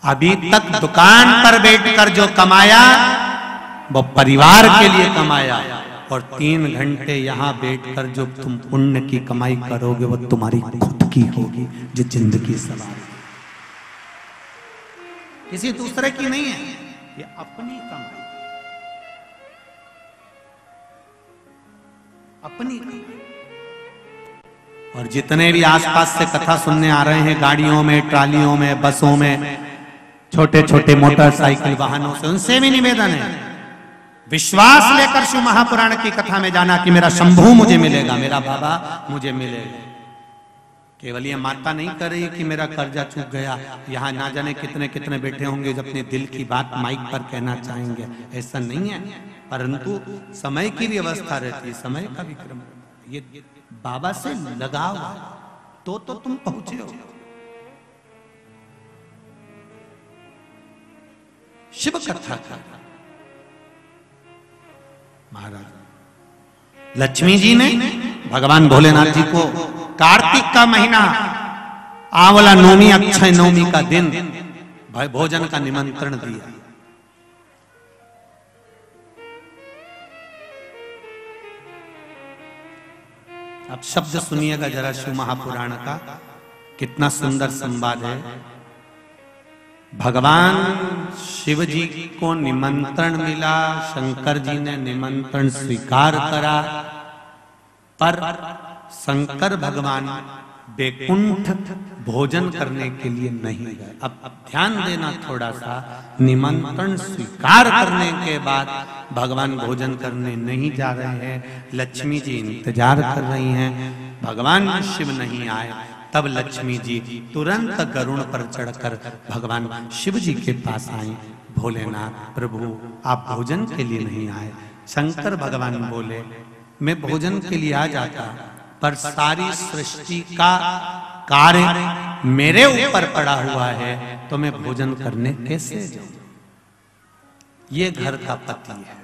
अभी तक दुकान पर बैठकर जो कमाया वो परिवार के लिए कमाया, और 3 घंटे यहां बैठकर जो तुम पुण्य की कमाई करोगे वो तुम्हारी खुद की होगी, जो जिंदगी सवार किसी दूसरे की नहीं है, ये अपनी कमाई, अपनी कमाई। और जितने भी आसपास से कथा सुनने आ रहे हैं, गाड़ियों में, ट्रालियों में, बसों में, छोटे छोटे मोटरसाइकिल वाहनों से, उनसे भी निवेदन है, विश्वास लेकर शिव महापुराण की कथा में जाना कि मेरा शंभू मुझे मिलेगा, मेरा बाबा मुझे मिलेगा। केवल ये माता नहीं कर रही कि मेरा कर्जा चूक गया, यहाँ ना जाने कितने कितने बैठे होंगे जो अपने दिल की बात माइक पर कहना चाहेंगे, ऐसा नहीं है। परंतु समय की भी अवस्था रहती है, समय का भी क्रम, ये बाबा से लगाव तो तुम पहुंचे हो। शिव कथा का महाराज लक्ष्मी जी ने भगवान भोलेनाथ जी को कार्तिक का महीना, आंवला नवमी, अक्षय नवमी का दिन भोजन का निमंत्रण दिया। अब शब्द सुनिएगा जरा शिव महापुराण का, कितना सुंदर संवाद है। भगवान शिव जी को निमंत्रण मिला, शंकर जी ने निमंत्रण स्वीकार करा, पर शंकर भगवान बैकुंठ भोजन करने के लिए नहीं गए। अब ध्यान देना थोड़ा सा, निमंत्रण स्वीकार करने के बाद भगवान भोजन करने नहीं जा रहे हैं, लक्ष्मी जी इंतजार कर रही हैं, भगवान शिव नहीं आए। तब लक्ष्मी जी तुरंत गरुड़ पर चढ़कर भगवान शिव जी के पास आई, भोलेनाथ प्रभु आप भोजन के लिए नहीं आए। शंकर भगवान बोले मैं भोजन के लिए आ जाता, पर सारी सृष्टि का कार्य मेरे ऊपर पड़ा हुआ है, तो मैं भोजन करने कैसे जाऊं? ये घर का पति है,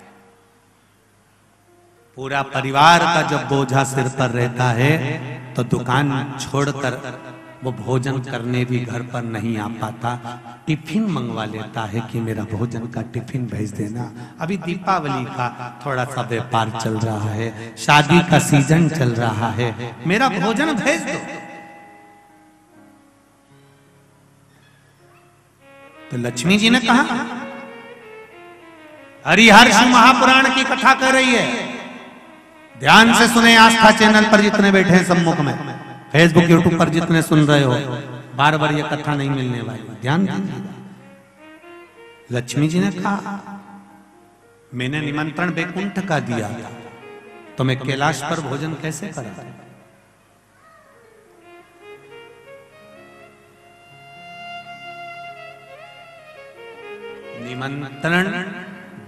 पूरा परिवार का जब बोझा सिर पर रहता है तो दुकान छोड़कर वो भोजन करने भी घर पर नहीं आ पाता, टिफिन मंगवा लेता है कि मेरा भोजन का टिफिन भेज देना। अभी दीपावली का थोड़ा सा व्यापार चल रहा है, शादी का सीजन चल रहा है, मेरा भोजन भेज दो। तो लक्ष्मी जी ने कहा, हरिहर्ष महापुराण की कथा कर रही है, ध्यान से सुने। आस्था चैनल पर जितने बैठे हैं सम्मुख में, फेसबुक यूट्यूब पर जितने सुन रहे हो, बार बार ये कथा नहीं मिलने वाली, ध्यान दीजिएगा। लक्ष्मी जी ने कहा मैंने निमंत्रण बैकुंठ का दिया था, तो मैं कैलाश पर भोजन कैसे करा? निमंत्रण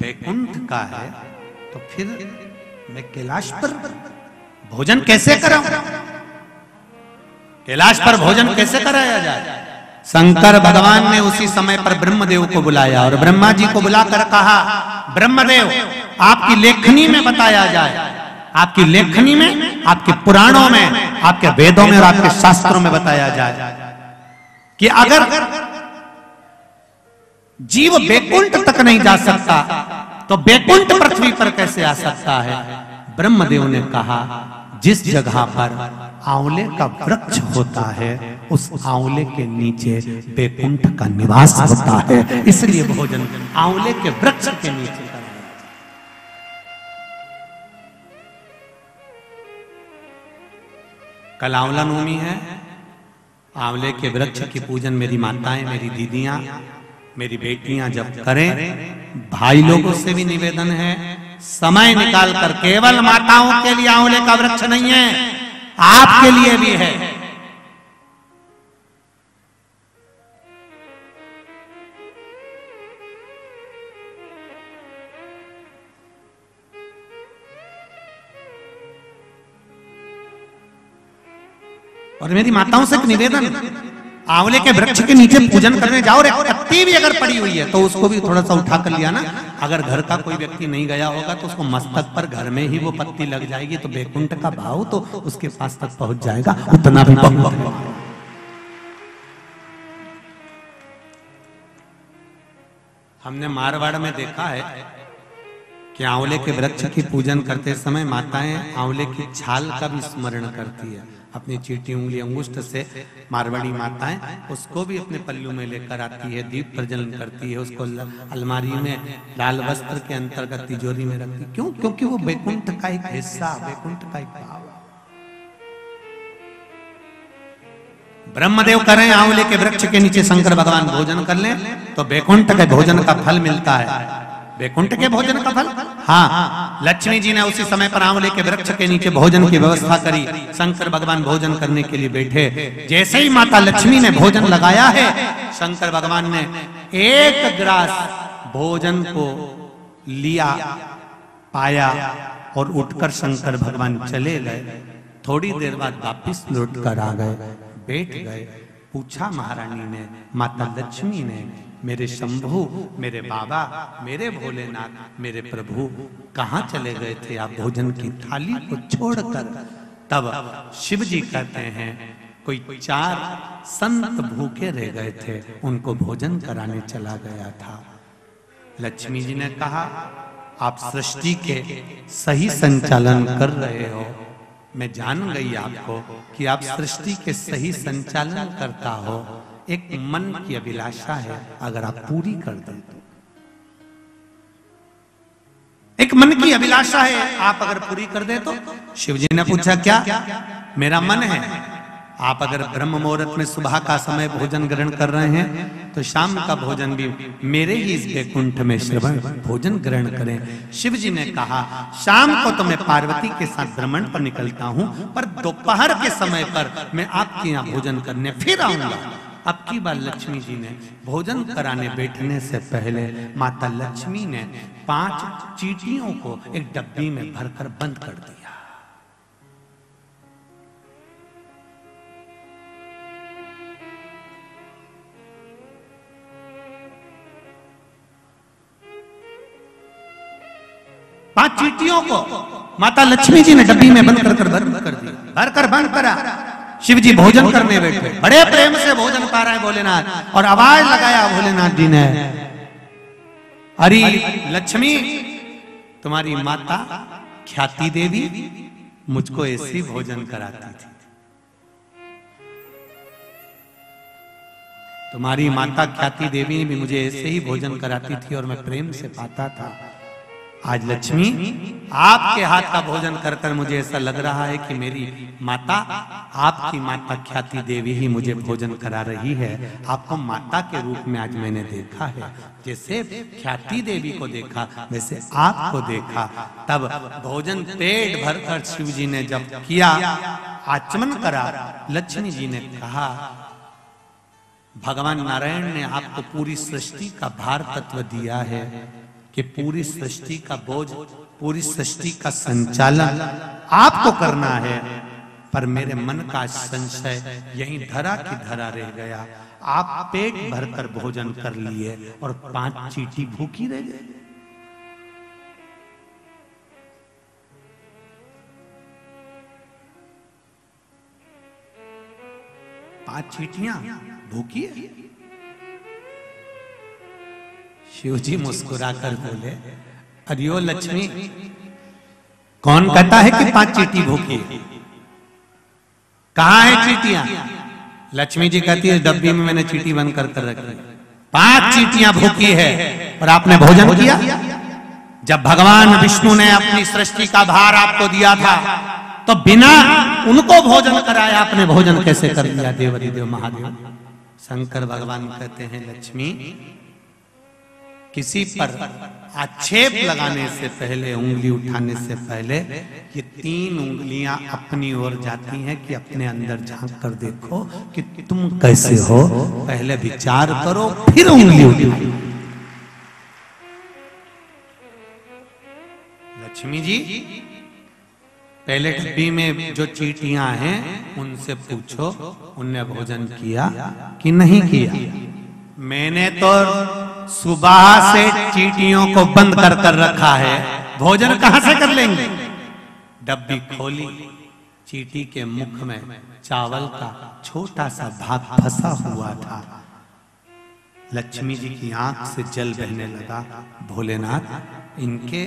बैकुंठ का है तो फिर मैं कैलाश पर भोजन कैसे कराऊं? कैलाश पर भोजन कैसे कराया जाए? शंकर भगवान ने उसी समय पर ब्रह्मदेव को बुलाया और ब्रह्मा जी को बुलाकर कहा, ब्रह्मदेव आपकी लेखनी में बताया जाए, आपकी लेखनी में, आपके पुराणों में, आपके वेदों में और आपके शास्त्रों में बताया जाए कि अगर जीव बैकुंठ तक नहीं जा सकता तो बैकुंठ पृथ्वी पर कैसे आ सकता है? ब्रह्मदेव ने कहा जिस जगह पर आंवले का वृक्ष होता है उस आंवले के नीचे बैकुंठ का निवास होता है, इसलिए भोजन आंवले के वृक्ष के नीचे कराया। कल आंवला नवमी है, आंवले के वृक्ष की पूजन मेरी माताएं, मेरी दीदियां, मेरी बेटियां जब करें, भाई लोगों से भी निवेदन है समय निकाल कर, केवल माताओं के लिए आंवले का वृक्ष नहीं है, आपके लिए भी है। और मेरी माताओं से एक निवेदन, आंवले के वृक्ष के नीचे पूजन करने जाओ, पत्ती भी अगर पड़ी हुई है तो उसको भी थोड़ा सा उठा कर लिया ना। अगर घर का कोई व्यक्ति नहीं गया होगा तो उसको मस्तक पर घर में ही वो पत्ती लग जाएगी, तो बैकुंठ का भाव तो उसके पास तक पहुंच जाएगा, उतना भी बहुत। हमने मारवाड़ में देखा है कि आंवले के वृक्ष की पूजन करते समय माताएं आंवले की छाल का भी स्मरण करती है। अपनी चीटी उंगली अंगुष्ठ से मारवाड़ी माताएं उसको भी अपने पल्लू में लेकर आती है, दीप प्रज्वलन करती है, उसको अलमारी में लाल वस्त्र के अंतर्गत तिजोरी में रखती। क्यों? क्योंकि वो बैकुंठ का एक हिस्सा, बैकुंठ का एक भाव। ब्रह्मदेव करें आंवले के वृक्ष के नीचे शंकर भगवान भोजन कर लें तो बैकुंठ के भोजन का फल मिलता है। बैकुंठ के भोजन का फल, हाँ। लक्ष्मी जी ने उसी समय पर आंवले के वृक्ष के नीचे भोजन की व्यवस्था करी। शंकर भगवान भोजन करने के लिए बैठे। जैसे ही माता लक्ष्मी ने भोजन लगाया है, शंकर भगवान ने एक ग्रास भोजन को लिया, पाया और उठकर शंकर भगवान चले गए। थोड़ी देर बाद वापिस लौट कर आ गए, बैठ गए। पूछा महारानी ने, माता लक्ष्मी ने, मेरे शंभु, मेरे बाबा, मेरे भोलेनाथ, मेरे प्रभु कहाँ चले गए थे आप भोजन की थाली को छोड़कर? तब शिव जी कहते हैं कोई 4 संत भूखे रह गए थे, उनको भोजन कराने चला गया था। लक्ष्मी जी ने कहा आप सृष्टि के सही संचालन कर रहे हो। मैं जान गई आपको कि आप सृष्टि के सही संचालन करता हो। एक मन की अभिलाषा है, अगर आप पूरी कर दें तो। एक मन की अभिलाषा है, आप अगर पूरी कर दे तो। शिव जी ने पूछा क्या? मेरा मन है, आप अगर ब्रह्म मुहूर्त में सुबह का समय भोजन ग्रहण कर रहे हैं तो शाम का भोजन भी मेरे ही इस बैकुंठ में श्रवण भोजन ग्रहण करें। शिव जी ने कहा शाम को तो मैं पार्वती के साथ भ्रमण पर निकलता हूं, पर दोपहर के समय पर मैं आपके यहाँ भोजन करने फिर आऊंगा। अब की बार लक्ष्मी जी ने भोजन कराने बैठने से पहले माता लक्ष्मी ने 5 चींटियों को एक डब्बी में भरकर बंद कर दिया। पांच चींटियों को माता लक्ष्मी जी ने डब्बी में बंद कर दिया, भरकर बंद करा। शिव जी भोजन करने बैठे, बड़े प्रेम से भोजन पा रहे हैं भोलेनाथ, और आवाज लगाया भोलेनाथ जी ने, अरे लक्ष्मी तुम्हारी माता ख्याति देवी मुझको ऐसे ही भोजन कराती थी। तुम्हारी माता ख्याति देवी भी मुझे ऐसे ही भोजन कराती थी और मैं प्रेम से पाता था। आज लक्ष्मी आपके हाथ का भोजन कर कर मुझे ऐसा लग रहा है कि मेरी माता, आपकी माता ख्याति देवी ही मुझे भोजन करा रही है। आपको माता के रूप में आज मैंने देखा है। जैसे ख्याति देवी को देखा वैसे आपको देखा। तब भोजन पेट भरकर शिव जी ने जब किया, आचमन करा, लक्ष्मी जी ने कहा भगवान नारायण ने आपको पूरी सृष्टि का भार तत्व दिया है कि पूरी सृष्टि का बोझ, पूरी सृष्टि का संचालन आपको करना है, पर मेरे मन का संशय यहीं धरा की धरा रह गया। आप पेट भरकर भोजन कर लिए और 5 चींटी भूखी रह गई। पांच चींटियां भूखी है। शिव जी मुस्कुराकर बोले, अरियो लक्ष्मी, कौन कहता है कि 5 चींटी भूखी है? कहां है चींटियां? लक्ष्मी जी कहती है डब्बी में मैंने चींटी बंद कर रखी। 5 चींटियां भूखी है और आपने भोजन किया। जब भगवान विष्णु ने अपनी सृष्टि का भार आपको दिया था तो बिना उनको भोजन कराया आपने भोजन कैसे कर लिया? देवाधिदेव महादेव शंकर भगवान कहते हैं लक्ष्मी, किसी पर आक्षेप लगाने से पहले, उंगली उठाने से पहले ये 3 उंगलियां अपनी ओर जाती हैं कि अपने अंदर झांक कर देखो कि तुम कैसे हो। पहले विचार करो फिर उंगली उठाओ। लक्ष्मी जी पहले डब्बी में जो चींटियां हैं उनसे पूछो उनने भोजन किया कि नहीं किया। मैंने तो सुबह से चींटियों को बंद कर कर रखा है, भोजन कहां से कर लेंगे? डब्बी खोली, चींटी के मुख में चावल का छोटा सा भाग फंसा हुआ था। लक्ष्मी जी की आंख से जल बहने लगा। भोलेनाथ, इनके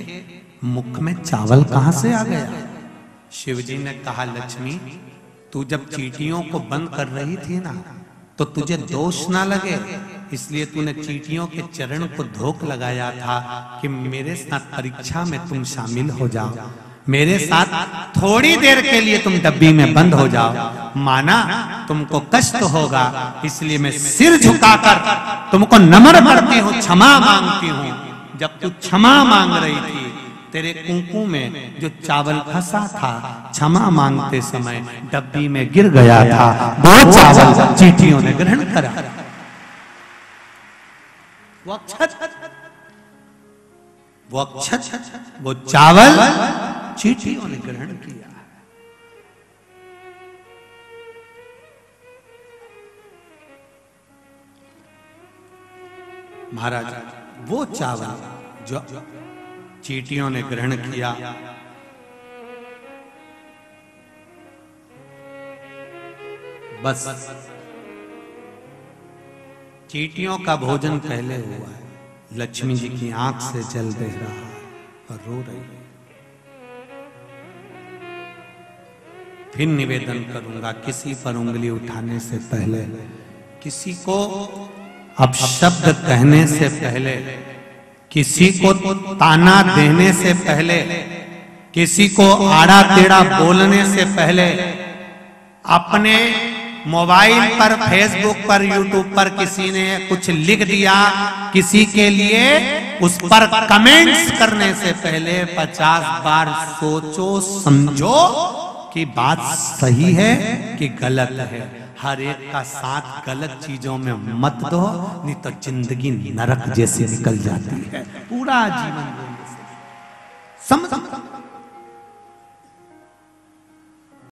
मुख में चावल कहां से आ गया? शिव जी ने कहा, लक्ष्मी, तू जब चींटियों को बंद कर रही थी ना, तो तुझे दोष ना लगे, इसलिए तूने चींटियों के चरण को धोख लगाया था कि मेरे साथ परीक्षा में तुम शामिल हो जाओ, मेरे साथ थोड़ी देर के लिए तुम डब्बी में बंद हो जाओ। माना तुमको कष्ट होगा, इसलिए मैं सिर झुकाकर तुमको नमन करती हूँ, क्षमा मांगती हूँ। जब तू क्षमा मांग रही थी, तेरे कुंकू में जो चावल फंसा था, क्षमा मांगते समय डब्बी में गिर गया था। वो चावल चींटियों ने ग्रहण करा। वो अक्षत, वो चावल चींटियों ने ग्रहण किया। महाराज, वो चावल जो चींटियों ने ग्रहण किया, बस चींटियों का भोजन पहले हुआ है। लक्ष्मी जी की आंख से जल बह रहा है और रो रही है। फिर निवेदन करूंगा, किसी पर उंगली उठाने से पहले, किसी को अपशब्द कहने से पहले, किसी को ताना देने से पहले, किसी को आड़ा टेढ़ा बोलने से पहले, अपने मोबाइल पर, फेसबुक पर, यूट्यूब पर किसी ने कुछ लिख दिया, किसी के लिए उस पर कमेंट्स करने से पहले 50 बार सोचो समझो कि बात सही है कि गलत है। हर एक का साथ गलत चीजों में मत दो, नहीं तो जिंदगी नरक जैसी निकल जाती है। पूरा जीवन समझ